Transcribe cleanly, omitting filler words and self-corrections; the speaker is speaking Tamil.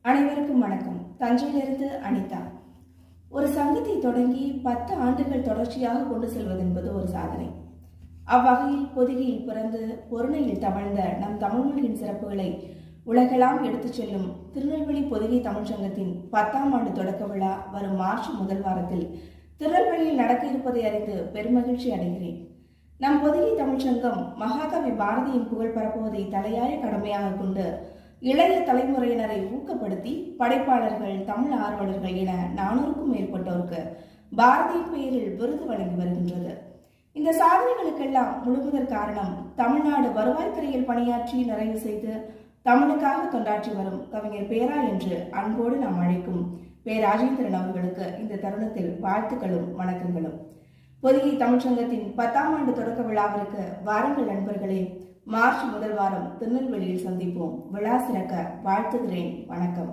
அனைவருக்கும் வணக்கம். தஞ்சையிலிருந்து அனிதா. ஒரு சங்கத்தை தொடங்கி 10 ஆண்டுகள் தொடர்ச்சியாக கொண்டு செல்வது என்பது ஒரு சாதனை. அவ்வகையில் பொதிகையில் பிறந்து பொருணையில் தவழ்ந்த நம் தமிழ்மொழியின் சிறப்புகளை உலகெல்லாம் எடுத்துச் செல்லும் திருநெல்வேலி பொதிகை தமிழ் சங்கத்தின் 10ஆம் ஆண்டு தொடக்க விழா வரும் மார்ச் முதல் வாரத்தில் திருநெல்வேலியில் நடக்க இருப்பதை அறிந்து பெருமகிழ்ச்சி அடைகிறேன். நம் பொதிகை தமிழ் சங்கம் மகாகவி பாரதியின் புகழ் பரப்புவதை தலையாய கடமையாக கொண்டு இளைய தலைமுறையினரை ஊக்கப்படுத்தி படைப்பாளர்கள், தமிழ் ஆர்வலர்கள் என 400க்கும் மேற்பட்டோருக்கு பாரதியின் பெயரில் விருது வழங்கி வருகின்றது. இந்த சாதனைகளுக்கெல்லாம் முழுமுதற் காரணம் தமிழ்நாடு வருவாய்த்துறையில் பணியாற்றி நிறைவு செய்து தமிழுக்காக தொண்டாற்றி வரும் கவிஞர் பேரா என்று அன்போடு நாம் அழைக்கும் ராஜேந்திரன் அவர்களுக்கு இந்த தருணத்தில் வாழ்த்துக்களும் வணக்கங்களும். பொதிகை தமிழ் சங்கத்தின் 10ஆம் ஆண்டு தொடக்க விழாவிற்கு வாருங்கள் நண்பர்களே. மார்ச் முதல் வாரம் திருநெல்வேலியில் சந்திப்போம். விழா சிறக்க வாழ்த்துகிறேன். வணக்கம்.